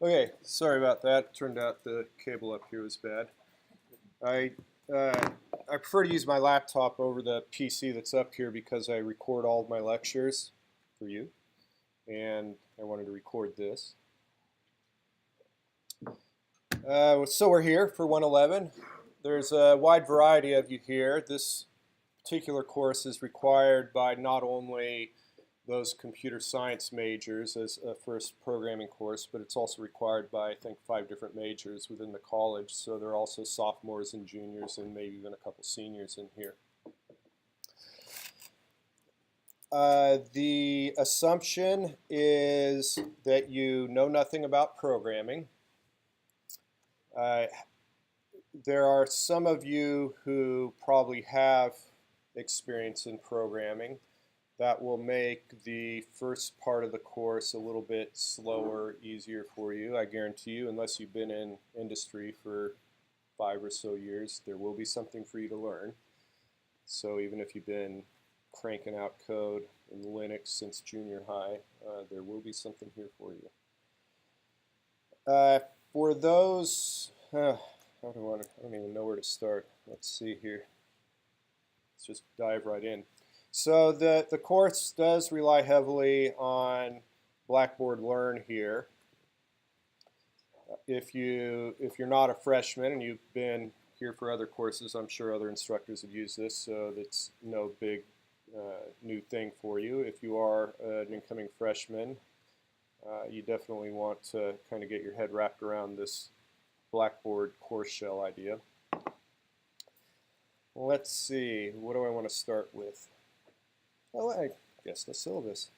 Okay, sorry about that. Turned out the cable up here was bad. I prefer to use my laptop over the PC that's up here because I record all of my lectures for you, and I wanted to record this. So we're here for 111. There's a wide variety of you here. This particular course is required by not only those computer science majors as a first programming course, but it's also required by, I think, 5 different majors within the college. So there are also sophomores and juniors and maybe even a couple seniors in here. The assumption is that you know nothing about programming. There are some of you who probably have experience in programming. That will make the first part of the course a little bit slower, easier for you. I guarantee you, unless you've been in industry for 5 or so years, there will be something for you to learn. So even if you've been cranking out code in Linux since junior high, there will be something here for you. For those, I don't even know where to start. Let's see here. Let's just dive right in. So the course does rely heavily on Blackboard Learn here. If you're not a freshman and you've been here for other courses, I'm sure other instructors have used this, so that's no big new thing for you. If you are an incoming freshman, you definitely want to kind of get your head wrapped around this Blackboard course shell idea. Let's see, what do I want to start with? Well, I guess the syllabus.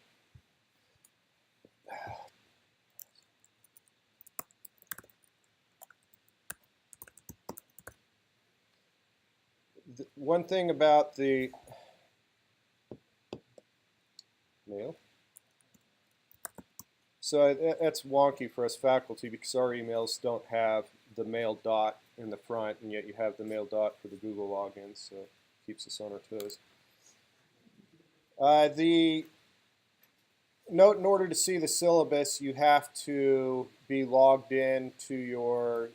One thing about the mail, so that's wonky for us faculty because our emails don't have the mail dot in the front, and yet you have the mail dot for the Google login, so it keeps us on our toes. Note, in order to see the syllabus, you have to be logged in to your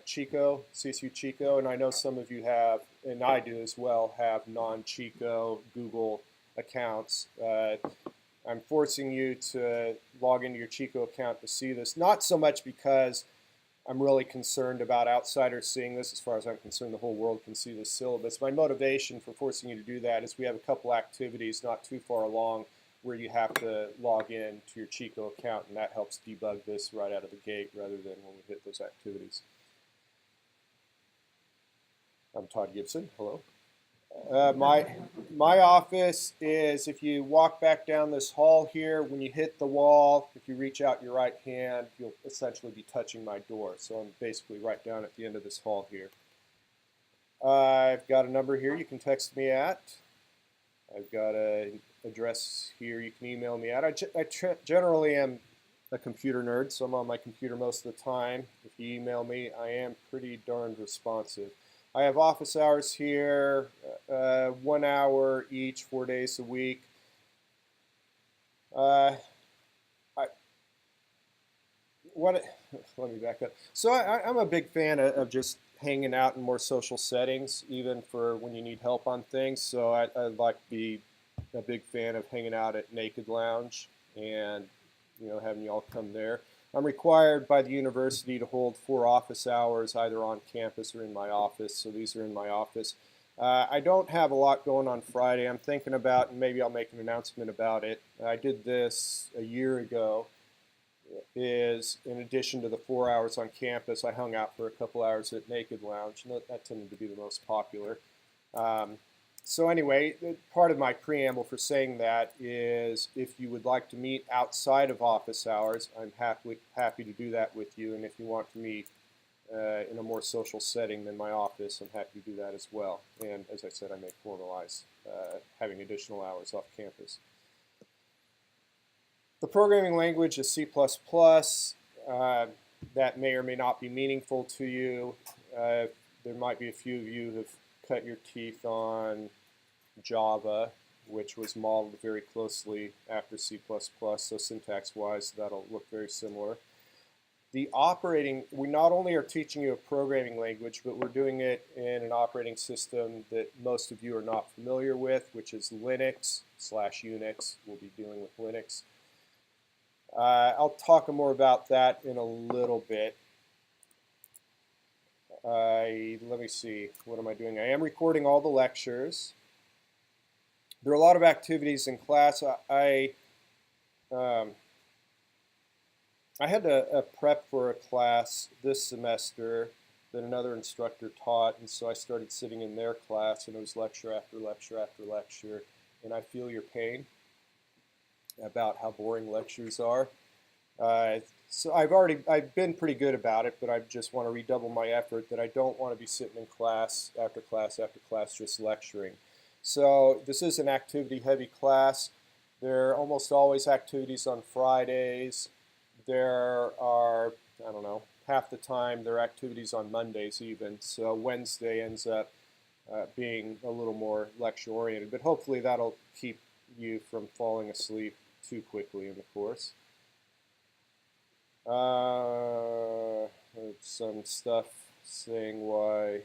Chico, CSU Chico, and I know some of you have, and I do as well, have non-Chico Google accounts. I'm forcing you to log into your Chico account to see this, not so much because I'm really concerned about outsiders seeing this. As far as I'm concerned, the whole world can see this syllabus. My motivation for forcing you to do that is we have a couple activities not too far along where you have to log in to your Chico account, and that helps debug this right out of the gate rather than when we hit those activities. I'm Todd Gibson. Hello. My office is, if you walk back down this hall here, when you hit the wall, if you reach out your right hand, you'll essentially be touching my door. So I'm basically right down at the end of this hall here. I've got a number here you can text me at. I've got an address here you can email me at. I generally am a computer nerd, so I'm on my computer most of the time. If you email me, I am pretty darned responsive. I have office hours here, 1 hour each, 4 days a week. Let me back up. So I'm a big fan of just hanging out in more social settings, even for when you need help on things. So I'd like to be a big fan of hanging out at Naked Lounge and having you all come there. I'm required by the university to hold 4 office hours either on campus or in my office, so these are in my office. I don't have a lot going on Friday. I'm thinking about, and maybe I'll make an announcement about it. I did this a year ago. Is in addition to the 4 hours on campus, I hung out for a couple hours at Naked Lounge, and that tended to be the most popular. So anyway, part of my preamble for saying that is if you would like to meet outside of office hours, I'm happy to do that with you. And if you want to meet in a more social setting than my office, I'm happy to do that as well. And as I said, I may formalize having additional hours off campus. The programming language is C++. That may or may not be meaningful to you. There might be a few of you who have cut your teeth on Java, which was modeled very closely after C++, so syntax-wise that'll look very similar. we not only are teaching you a programming language, but we're doing it in an operating system that most of you are not familiar with, which is Linux/Unix. We'll be dealing with Linux. I'll talk more about that in a little bit. Let me see, what am I doing? I am recording all the lectures. There are a lot of activities in class. I had to prep for a class this semester that another instructor taught, and so I started sitting in their class, and it was lecture after lecture after lecture, and I feel your pain about how boring lectures are. So I've been pretty good about it, but I just want to redouble my effort that I don't want to be sitting in class after class after class just lecturing. So this is an activity-heavy class. There are almost always activities on Fridays. There are, I don't know, half the time there are activities on Mondays even. So Wednesday ends up being a little more lecture-oriented. But hopefully that'll keep you from falling asleep too quickly in the course. Some stuff saying why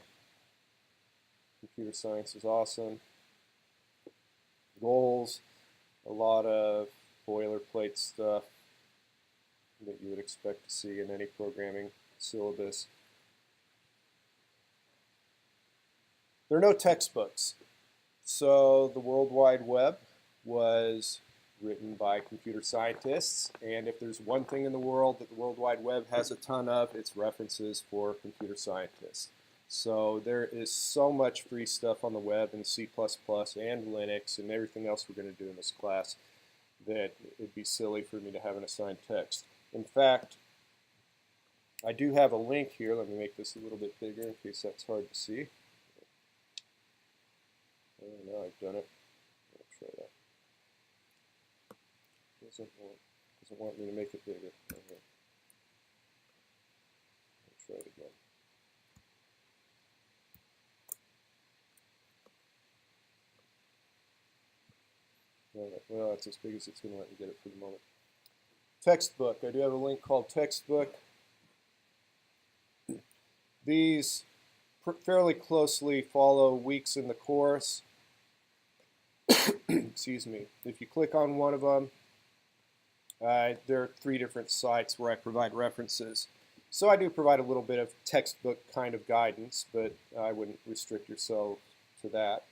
computer science is awesome. Goals, a lot of boilerplate stuff that you would expect to see in any programming syllabus. There are no textbooks. So the World Wide Web was written by computer scientists, and if there's one thing in the world that the World Wide Web has a ton of, it's references for computer scientists. So there is so much free stuff on the web in C++ and Linux and everything else we're going to do in this class that it'd be silly for me to have an assigned text. In fact, I do have a link here. Let me make this a little bit bigger in case that's hard to see. Oh, now I've done it. Let's try that. Doesn't want me to make it bigger. Okay. Let's try it again. Well, that's as big as it's going to let me get it for the moment. Textbook. I do have a link called Textbook. These fairly closely follow weeks in the course. Excuse me. If you click on one of them, there are 3 different sites where I provide references. So I do provide a little bit of textbook kind of guidance, but I wouldn't restrict yourself to that.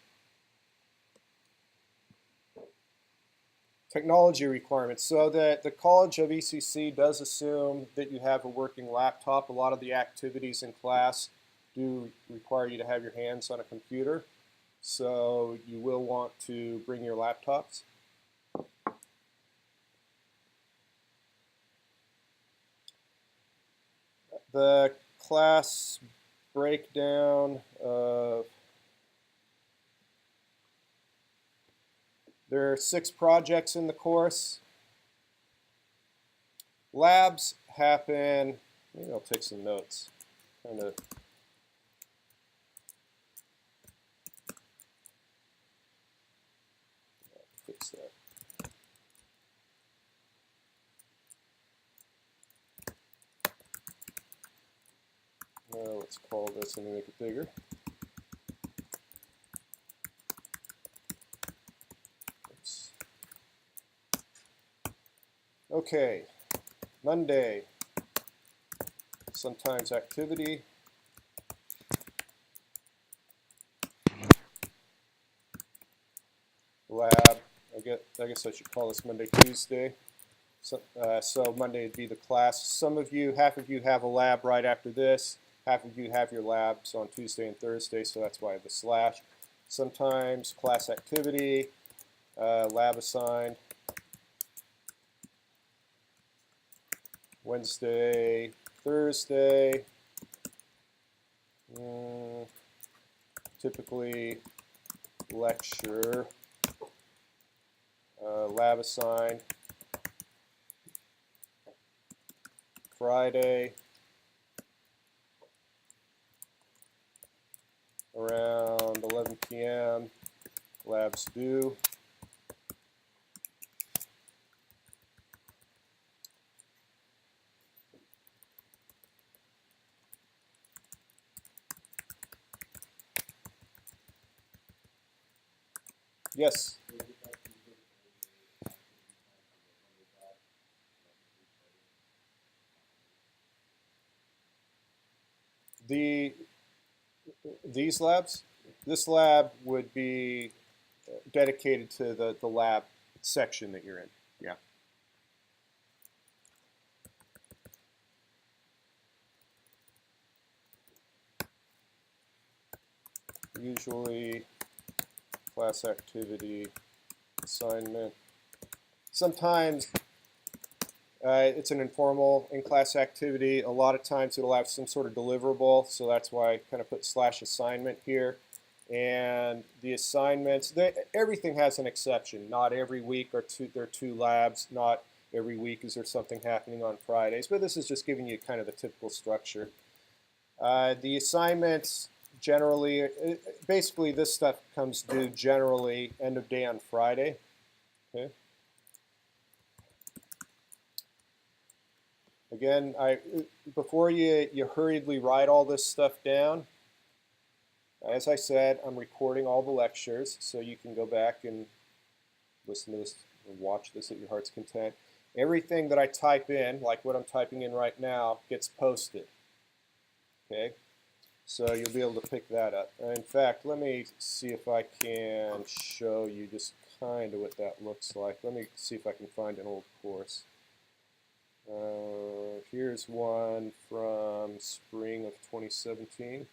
Technology requirements. So that the College of ECC does assume that you have a working laptop. A lot of the activities in class do require you to have your hands on a computer. So you will want to bring your laptops. The class breakdown of, there are 6 projects in the course. Labs happen, maybe I'll take some notes. Kind of fix that. Let's call this and make it bigger. Oops. Okay, Monday, sometimes activity. Lab, I guess I should call this Monday, Tuesday. So Monday would be the class. Some of you, half of you have a lab right after this. Half of you have your labs on Tuesday and Thursday, so that's why I have the slash. Sometimes class activity, lab assigned. Wednesday, Thursday. Typically lecture, lab assigned. Friday, around 11 p.m., labs due. Yes. These labs, this lab would be dedicated to the lab section that you're in. Yeah. Usually class activity, assignment. Sometimes it's an informal in-class activity. A lot of times it'll have some sort of deliverable, so that's why I kind of put /assignment here. And the assignments, everything has an exception. Not every week there are two labs. Not every week is there something happening on Fridays. But this is just giving you kind of the typical structure. The assignments generally, basically this stuff comes due generally end of day on Friday. Okay. Again, before you hurriedly write all this stuff down, as I said, I'm recording all the lectures, so you can go back and listen to this and watch this at your heart's content. Everything that I type in, like what I'm typing in right now, gets posted. Okay, so you'll be able to pick that up. In fact, let me see if I can show you just kind of what that looks like. Let me see if I can find an old course. Here's one from spring of 2017.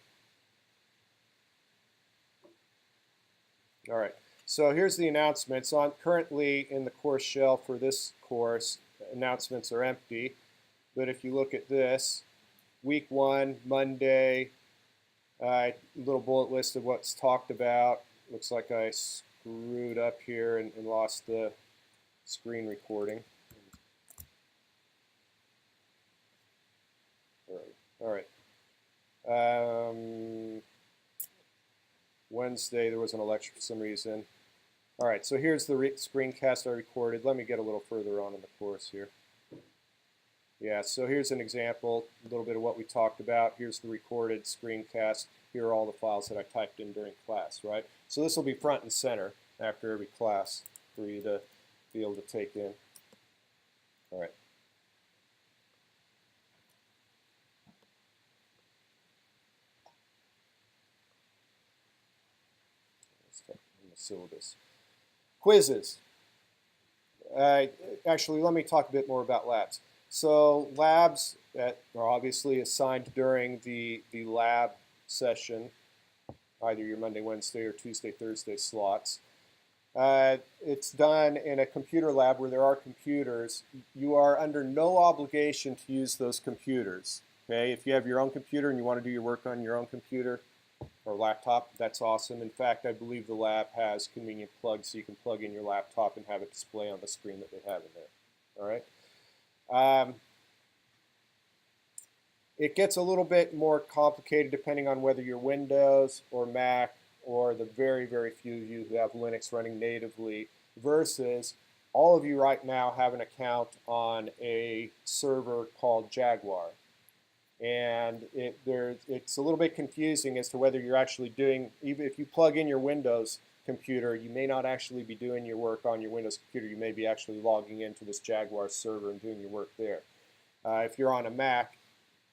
All right, so here's the announcements. Currently in the course shell for this course, announcements are empty. But if you look at this, week 1, Monday, little bullet list of what's talked about. Looks like I screwed up here and lost the screen recording. All right. Wednesday, there wasn't a lecture for some reason. All right, so here's the screencast I recorded. Let me get a little further on in the course here. Yeah, so here's an example, a little bit of what we talked about. Here's the recorded screencast. Here are all the files that I typed in during class, right? So this will be front and center after every class for you to be able to take in. All right. In the syllabus. Quizzes. Actually, let me talk a bit more about labs. So labs that are obviously assigned during the lab session, either your Monday, Wednesday, or Tuesday, Thursday slots. It's done in a computer lab where there are computers. You are under no obligation to use those computers. Okay? If you have your own computer and you want to do your work on your own computer or laptop, that's awesome. In fact, I believe the lab has convenient plugs so you can plug in your laptop and have it display on the screen that they have in there. All right? It gets a little bit more complicated depending on whether you're Windows or Mac or the very, very few of you who have Linux running natively versus all of you right now have an account on a server called Jaguar. And it's a little bit confusing as to whether you're actually doing, even if you plug in your Windows computer, you may not actually be doing your work on your Windows computer. You may be actually logging into this Jaguar server and doing your work there. If you're on a Mac,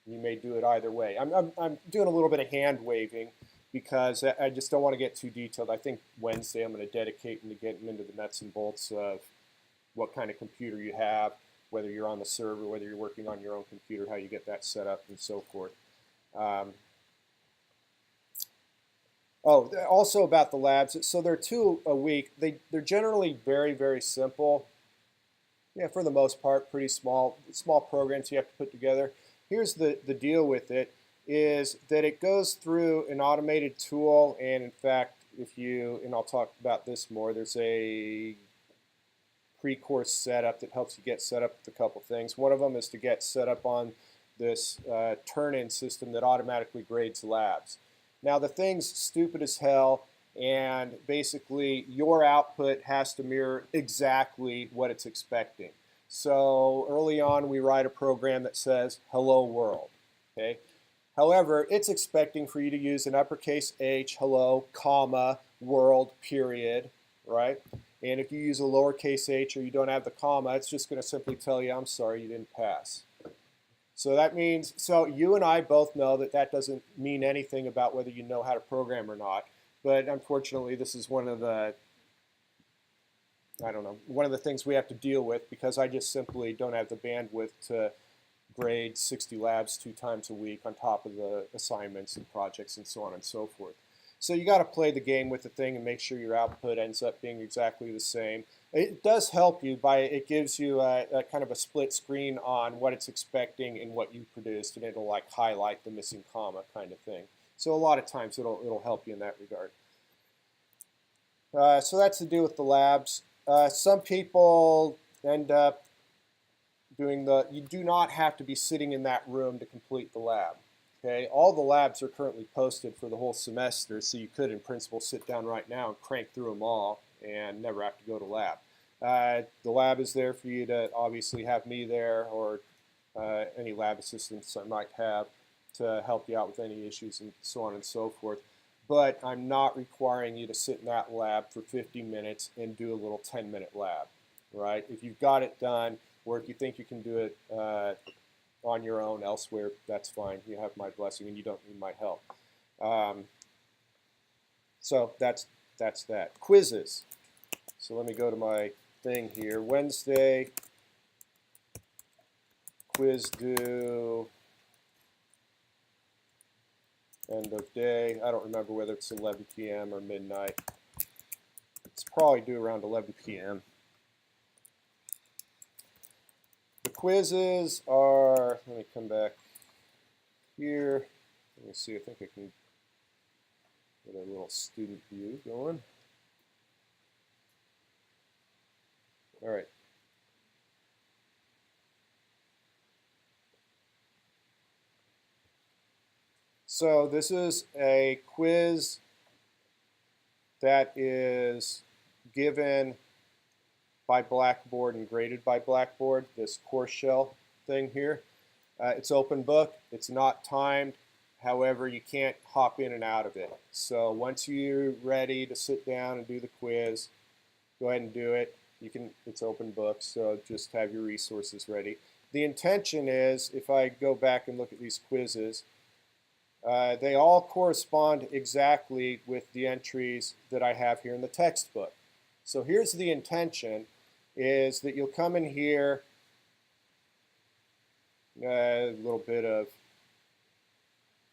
you may do it either way. I'm doing a little bit of hand waving because I just don't want to get too detailed. I think Wednesday I'm going to dedicate into getting into the nuts and bolts of what kind of computer you have, whether you're on the server, whether you're working on your own computer, how you get that set up, and so forth. Also about the labs. So there are 2 a week. They're generally very, very simple. Yeah, for the most part, pretty small programs you have to put together. Here's the deal with it is that it goes through an automated tool, and in fact, and I'll talk about this more, there's a pre-course setup that helps you get set up with a couple things. One of them is to get set up on this turn-in system that automatically grades labs. Now the thing's stupid as hell, and basically your output has to mirror exactly what it's expecting. So early on we write a program that says hello world. Okay. However, it's expecting for you to use an uppercase H, hello, comma, world, period, right? And if you use a lowercase h or you don't have the comma, it's just going to simply tell you, I'm sorry, you didn't pass. So that means, so you and I both know that that doesn't mean anything about whether you know how to program or not. But unfortunately, this is one of the, I don't know, one of the things we have to deal with because I just simply don't have the bandwidth to grade 60 labs 2 times a week on top of the assignments and projects and so on and so forth. So you got to play the game with the thing and make sure your output ends up being exactly the same. It does help you by, it gives you a kind of a split screen on what it's expecting and what you produced, and it'll like highlight the missing comma kind of thing. So a lot of times it'll help you in that regard. So that's to do with the labs. Some people end up doing you do not have to be sitting in that room to complete the lab. Okay, all the labs are currently posted for the whole semester, so you could in principle sit down right now and crank through them all and never have to go to lab. The lab is there for you to obviously have me there or any lab assistants I might have to help you out with any issues and so on and so forth. But I'm not requiring you to sit in that lab for 50 minutes and do a little 10-minute lab, right? If you've got it done, or if you think you can do it on your own elsewhere, that's fine. You have my blessing and you don't need my help. So that's that. Quizzes. So let me go to my thing here. Wednesday, quiz due, end of day. I don't remember whether it's 11 p.m. or midnight. It's probably due around 11 p.m. The quizzes are, let me come back here. Let me see, I think I can get a little student view going. All right. So this is a quiz that is given by Blackboard and graded by Blackboard, this course shell thing here. It's open book, it's not timed, however you can't hop in and out of it. So once you're ready to sit down and do the quiz, go ahead and do it. It's open book, so just have your resources ready. The intention is, if I go back and look at these quizzes, they all correspond exactly with the entries that I have here in the textbook. So here's the intention, is that you'll come in here, a little bit of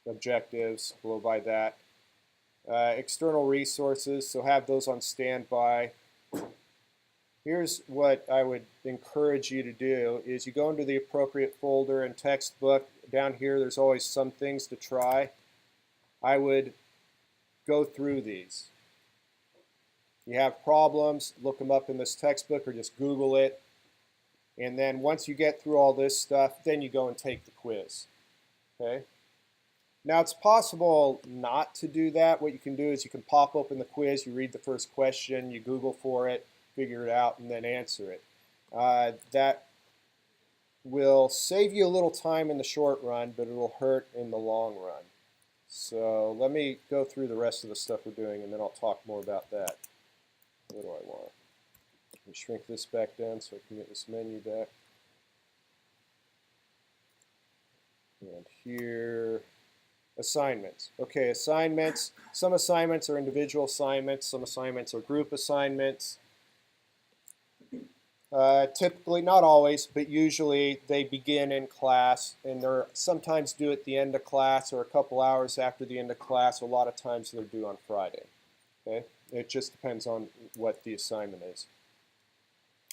objectives below by that. External resources, so have those on standby. Here's what I would encourage you to do, is you go into the appropriate folder and textbook. Down here there's always some things to try. I would go through these. You have problems, look them up in this textbook or just Google it. And then once you get through all this stuff, then you go and take the quiz. Okay? Now it's possible not to do that. What you can do is you can pop open the quiz, you read the first question, you Google for it, figure it out, and then answer it. That will save you a little time in the short run, but it'll hurt in the long run. So let me go through the rest of the stuff we're doing, and then I'll talk more about that. What do I want? Let me shrink this back down so I can get this menu back. And here, assignments. Okay, assignments. Some assignments are individual assignments. Some assignments are group assignments. Typically, not always, but usually they begin in class, and they're sometimes due at the end of class or a couple hours after the end of class. A lot of times they're due on Friday. Okay? It just depends on what the assignment is.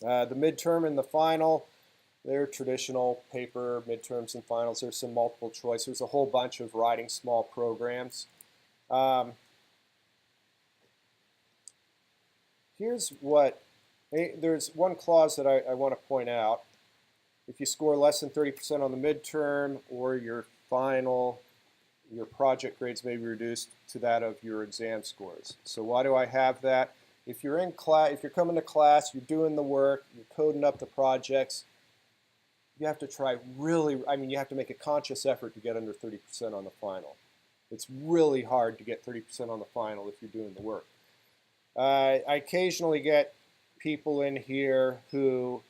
The midterm and the final, they're traditional paper midterms and finals. There's some multiple choice. There's a whole bunch of writing small programs. Here's what, there's one clause that I want to point out. If you score less than 30% on the midterm or your final, your project grades may be reduced to that of your exam scores. So why do I have that? If you're in class, if you're coming to class, you're doing the work, you're coding up the projects, you have to try really, you have to make a conscious effort to get under 30% on the final. It's really hard to get 30% on the final if you're doing the work. I occasionally get people in here who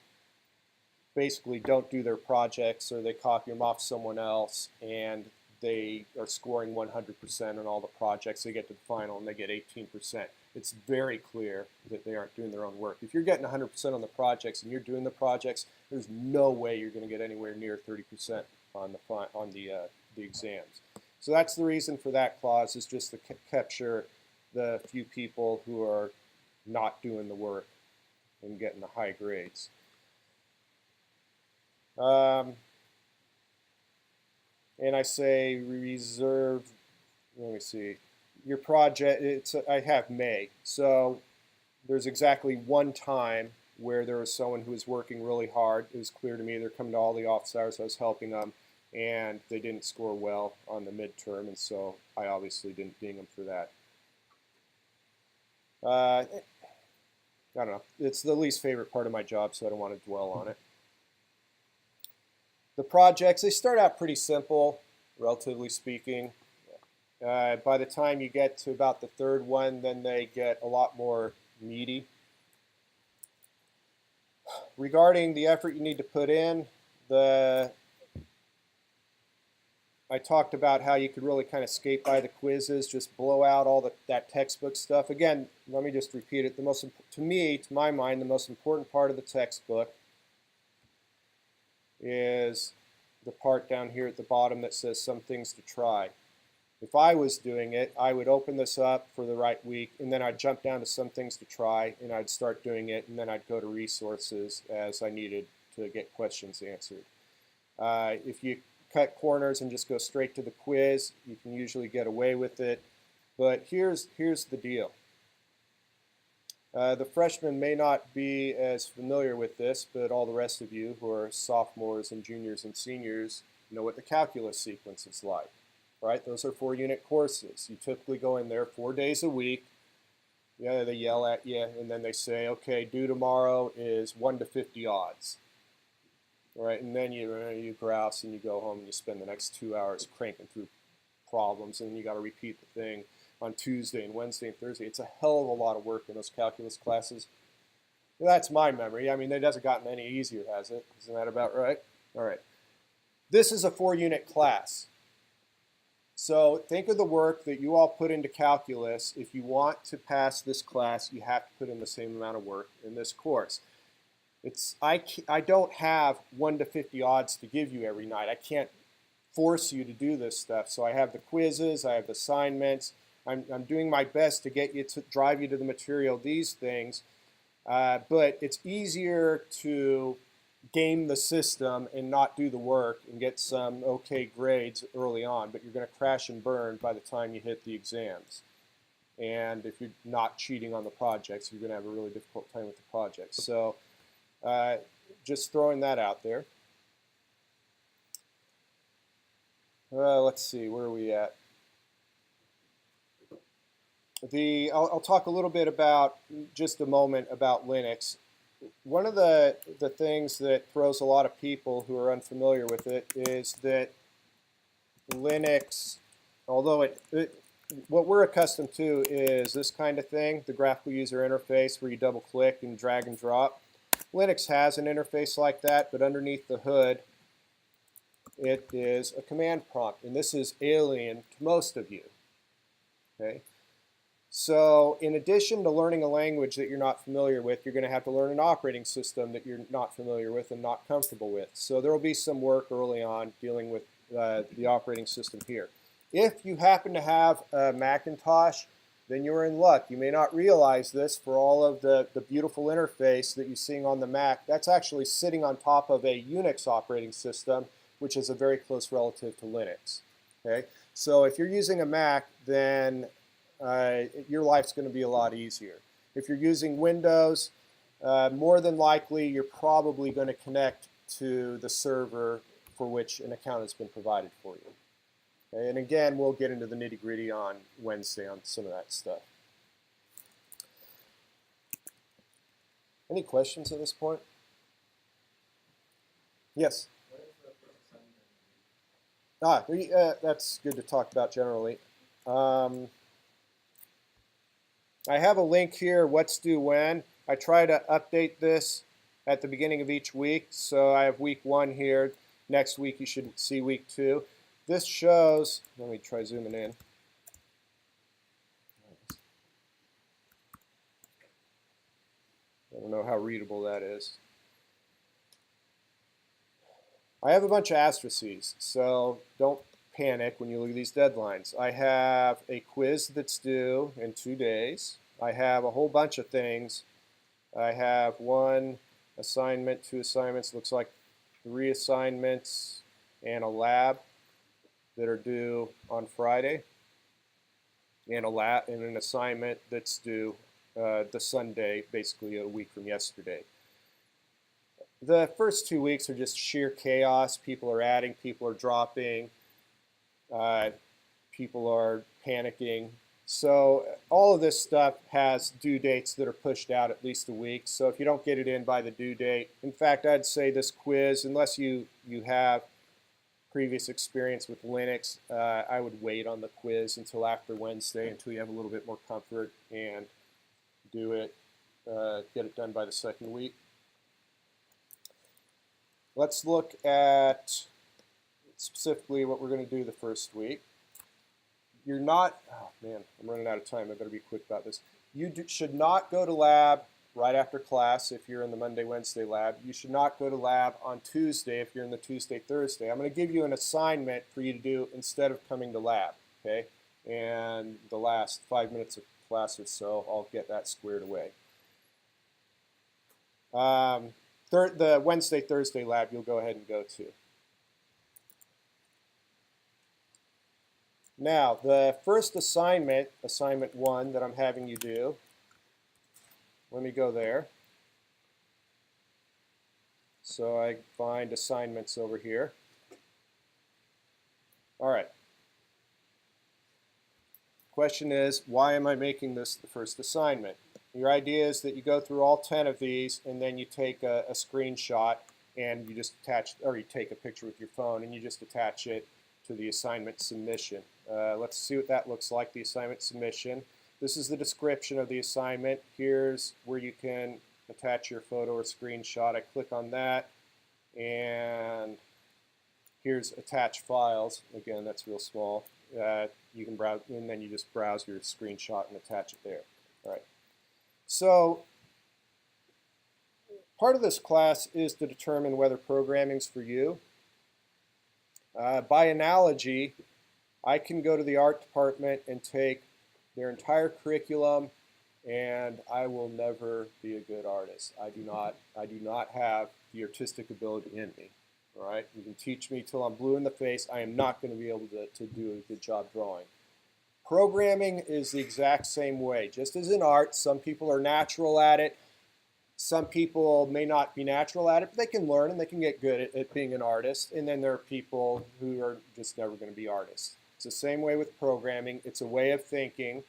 basically don't do their projects, or they copy them off someone else, and they are scoring 100% on all the projects. They get to the final and they get 18%. It's very clear that they aren't doing their own work. If you're getting 100% on the projects and you're doing the projects, there's no way you're going to get anywhere near 30% on the exams. So that's the reason for that clause, is just to capture the few people who are not doing the work and getting the high grades. And I say reserve, let me see, your project, I have May. So there's exactly one time where there was someone who was working really hard. It was clear to me they're coming to all the office hours. I was helping them, and they didn't score well on the midterm, and so I obviously didn't ding them for that. I don't know. It's the least favorite part of my job, so I don't want to dwell on it. The projects, they start out pretty simple, relatively speaking. By the time you get to about the third one, then they get a lot more meaty. Regarding the effort you need to put in, I talked about how you could really kind of skate by the quizzes, just blow out all that textbook stuff. Again, let me just repeat it. To my mind, the most important part of the textbook is the part down here at the bottom that says some things to try. If I was doing it, I would open this up for the right week, and then I'd jump down to some things to try, and I'd start doing it, and then I'd go to resources as I needed to get questions answered. If you cut corners and just go straight to the quiz, you can usually get away with it. But here's the deal. The freshmen may not be as familiar with this, but all the rest of you who are sophomores and juniors and seniors know what the calculus sequence is like, right? Those are 4-unit courses. You typically go in there 4 days a week. Yeah, they yell at you, and then they say, okay, due tomorrow is 1 to 50 odds. All right, and then you grouse and you go home and you spend the next 2 hours cranking through problems, and then you got to repeat the thing on Tuesday and Wednesday and Thursday. It's a hell of a lot of work in those calculus classes. That's my memory. I mean, it hasn't gotten any easier, has it? Isn't that about right? All right. This is a 4-unit class. So think of the work that you all put into calculus. If you want to pass this class, you have to put in the same amount of work in this course. I don't have 1 to 50 odds to give you every night. I can't force you to do this stuff. So I have the quizzes, I have the assignments. I'm doing my best to get you to drive you to the material, these things. But it's easier to game the system and not do the work and get some okay grades early on, but you're going to crash and burn by the time you hit the exams. And if you're not cheating on the projects, you're going to have a really difficult time with the projects. So just throwing that out there. Let's see, where are we at? I'll talk a little bit about, just a moment, about Linux. One of the things that throws a lot of people who are unfamiliar with it is that Linux, although what we're accustomed to is this kind of thing, the graphical user interface where you double click and drag and drop. Linux has an interface like that, but underneath the hood it is a command prompt, and this is alien to most of you. Okay? So in addition to learning a language that you're not familiar with, you're going to have to learn an operating system that you're not familiar with and not comfortable with. So there will be some work early on dealing with the operating system here. If you happen to have a Macintosh, then you're in luck. You may not realize this, for all of the beautiful interface that you're seeing on the Mac, that's actually sitting on top of a Unix operating system, which is a very close relative to Linux. Okay? So if you're using a Mac, then your life's going to be a lot easier. If you're using Windows, more than likely you're probably going to connect to the server for which an account has been provided for you. Okay? And again, we'll get into the nitty-gritty on Wednesday on some of that stuff. Any questions at this point? Yes? That's good to talk about generally. I have a link here, what's due when. I try to update this at the beginning of each week. So I have week 1 here. Next week you should see week 2. This shows, let me try zooming in. I don't know how readable that is. I have a bunch of asterisks, so don't panic when you look at these deadlines. I have a quiz that's due in 2 days. I have a whole bunch of things. I have 1 assignment, 2 assignments, looks like 3 assignments, and a lab that are due on Friday, and an assignment that's due the Sunday, basically a week from yesterday. The first 2 weeks are just sheer chaos. People are adding, people are dropping, people are panicking. So all of this stuff has due dates that are pushed out at least a week. So if you don't get it in by the due date, in fact, I'd say this quiz, unless you have previous experience with Linux, I would wait on the quiz until after Wednesday, until you have a little bit more comfort, and do it, get it done by the second week. Let's look at specifically what we're going to do the first week. You're not, oh man, I'm running out of time. I better be quick about this. You should not go to lab right after class if you're in the Monday, Wednesday lab. You should not go to lab on Tuesday if you're in the Tuesday, Thursday. I'm going to give you an assignment for you to do instead of coming to lab, okay? And the last 5 minutes of class or so, I'll get that squared away. The Wednesday, Thursday lab you'll go ahead and go to. Now, the first assignment, assignment 1 that I'm having you do, let me go there. So I find assignments over here. All right. Question is, why am I making this the first assignment? Your idea is that you go through all 10 of these and then you take a screenshot and you just attach, or you take a picture with your phone and you just attach it to the assignment submission. Let's see what that looks like, the assignment submission. This is the description of the assignment. Here's where you can attach your photo or screenshot. I click on that, and here's attach files. Again, that's real small. You can browse, and then you just browse your screenshot and attach it there. All right. So part of this class is to determine whether programming's for you. By analogy, I can go to the art department and take their entire curriculum, and I will never be a good artist. I do not have the artistic ability in me. All right, you can teach me till I'm blue in the face. I am not going to be able to do a good job drawing. Programming is the exact same way. Just as in art, some people are natural at it. Some people may not be natural at it, but they can learn and they can get good at being an artist. And then there are people who are just never going to be artists. It's the same way with programming. It's a way of thinking,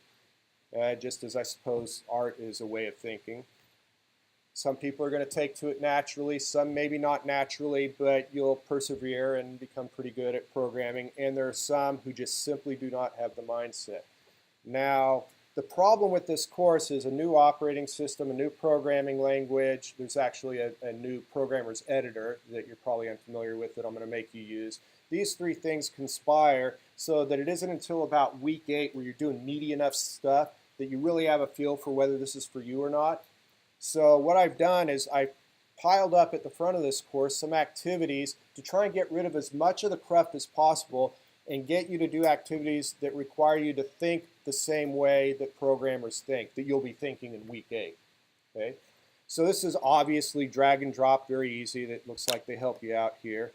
just as I suppose art is a way of thinking. Some people are going to take to it naturally, some maybe not naturally, but you'll persevere and become pretty good at programming. And there are some who just simply do not have the mindset. Now, the problem with this course is a new operating system, a new programming language. There's actually a new programmer's editor that you're probably unfamiliar with that I'm going to make you use. These 3 things conspire so that it isn't until about week 8 where you're doing meaty enough stuff that you really have a feel for whether this is for you or not. So what I've done is I've piled up at the front of this course some activities to try and get rid of as much of the cruft as possible and get you to do activities that require you to think the same way that programmers think, that you'll be thinking in week 8. Okay? So this is obviously drag and drop, very easy. That looks like they help you out here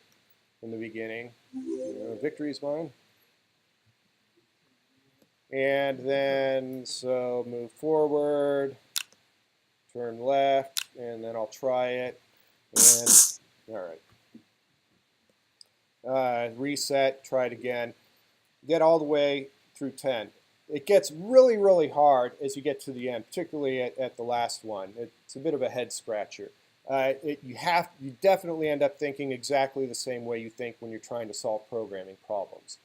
in the beginning. Victory is mine. And then, so move forward, turn left, and then I'll try it. And, all right. Reset, try it again. Get all the way through 10. It gets really, really hard as you get to the end, particularly at the last one. It's a bit of a head scratcher. You definitely end up thinking exactly the same way you think when you're trying to solve programming problems.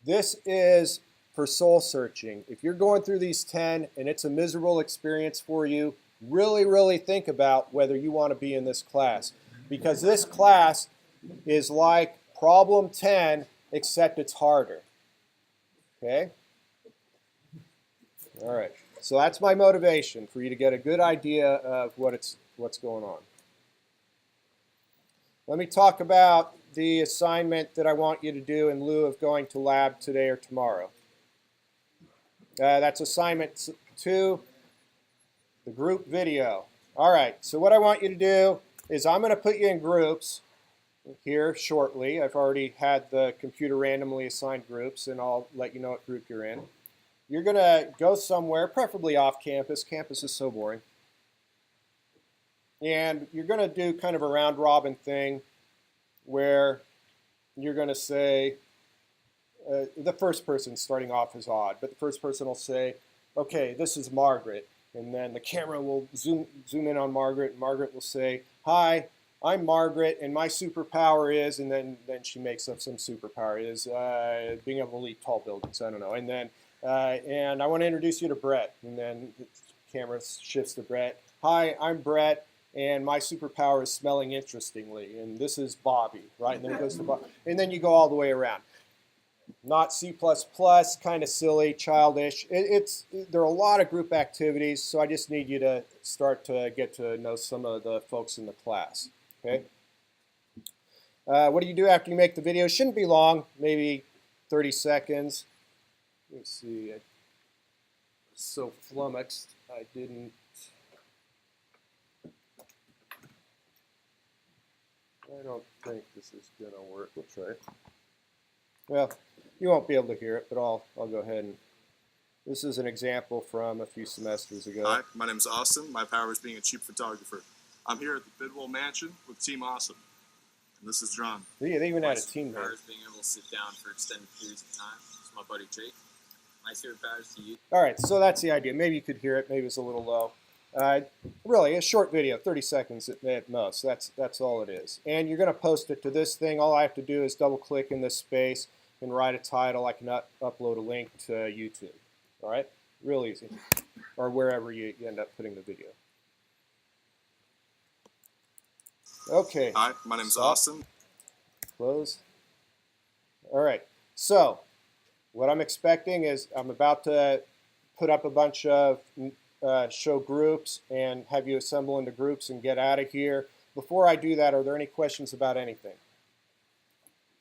This is for soul searching. If you're going through these 10 and it's a miserable experience for you, really, really think about whether you want to be in this class. Because this class is like problem 10, except it's harder. Okay? All right. So that's my motivation, for you to get a good idea of what's going on. Let me talk about the assignment that I want you to do in lieu of going to lab today or tomorrow. That's assignment 2, the group video. All right, so what I want you to do is I'm going to put you in groups here shortly. I've already had the computer randomly assigned groups, and I'll let you know what group you're in. You're going to go somewhere, preferably off campus. Campus is so boring. And you're going to do kind of a round robin thing where you're going to say, the first person starting off is odd, but the first person will say, okay, this is Margaret. And then the camera will zoom in on Margaret, and Margaret will say, hi, I'm Margaret, and my superpower is, and then she makes up some superpower. It is being able to leap tall buildings, I don't know. And then, and I want to introduce you to Brett. And then the camera shifts to Brett. Hi, I'm Brett, and my superpower is smelling interestingly. And this is Bobby, right? And then it goes to Bobby. And then you go all the way around. Not C++, kind of silly, childish. There are a lot of group activities, so I just need you to start to get to know some of the folks in the class. Okay? What do you do after you make the video? It shouldn't be long, maybe 30 seconds. Let's see. I'm so flummoxed, I didn't. I don't think this is going to work. We'll try it. Well, you won't be able to hear it, but I'll go ahead and. This is an example from a few semesters ago. Hi, my name is Austin. My power is being a cheap photographer. I'm here at the Bidwell Mansion with Team Awesome. And this is John. Yeah, they even had a team My there. power is being able to sit down for extended periods of time. This is my buddy Jake. My superpower is to use. All right, so that's the idea. Maybe you could hear it. Maybe it's a little low. Really, a short video, 30 seconds at most. That's all it is. And you're going to post it to this thing. All I have to do is double-click in this space and write a title. I can upload a link to YouTube. All right? Real easy. Or wherever you end up putting the video. Okay. Hi, my name is Austin. Close. All right. So what I'm expecting is I'm about to put up a bunch of show groups and have you assemble into groups and get out of here. Before I do that, are there any questions about anything?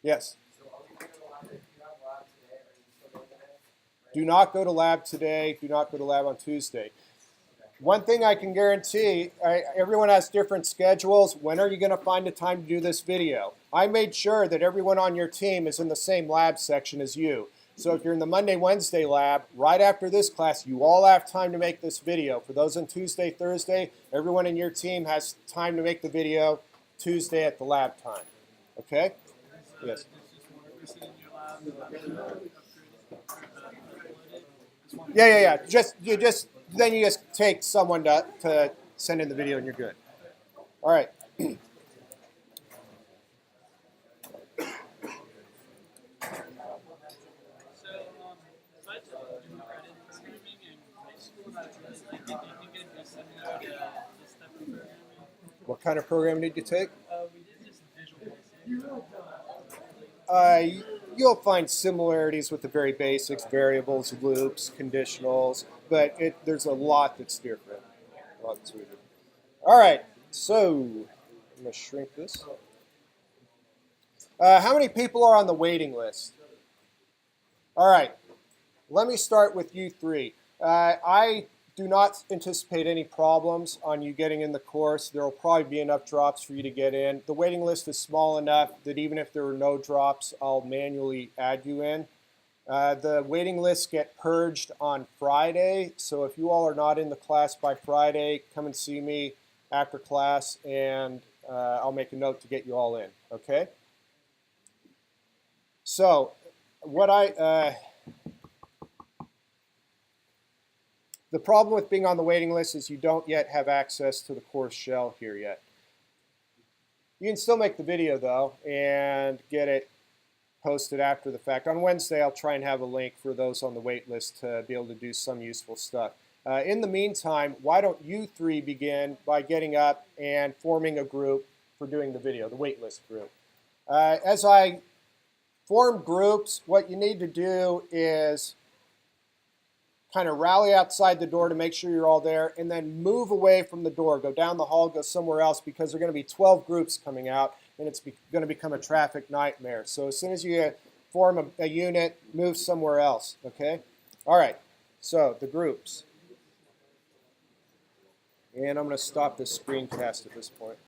Yes? Do not go to lab today. Do not go to lab on Tuesday. One thing I can guarantee, everyone has different schedules. When are you going to find the time to do this video? I made sure that everyone on your team is in the same lab section as you. So if you're in the Monday, Wednesday lab, right after this class, you all have time to make this video. For those on Tuesday, Thursday, everyone in your team has time to make the video Tuesday at the lab time. Okay? Yes. Yeah. Then you just take someone to send in the video and you're good. All right. What kind of program did you take? We did just visual basic. You'll find similarities with the very basics, variables, loops, conditionals, but there's a lot that's different. All right, so I'm going to shrink this. How many people are on the waiting list? All right, let me start with you three. I do not anticipate any problems on you getting in the course. There will probably be enough drops for you to get in. The waiting list is small enough that even if there are no drops, I'll manually add you in. The waiting lists get purged on Friday, so if you all are not in the class by Friday, come and see me after class, and I'll make a note to get you all in, okay? So, the problem with being on the waiting list is you don't yet have access to the course shell here yet. You can still make the video, though, and get it posted after the fact. On Wednesday, I'll try and have a link for those on the wait list to be able to do some useful stuff. In the meantime, why don't you three begin by getting up and forming a group for doing the video, the wait list group. As I form groups, what you need to do is kind of rally outside the door to make sure you're all there, and then move away from the door. Go down the hall, go somewhere else, because there are going to be 12 groups coming out, and it's going to become a traffic nightmare. So as soon as you form a unit, move somewhere else, okay? All right, so the groups. And I'm going to stop this screencast at this point.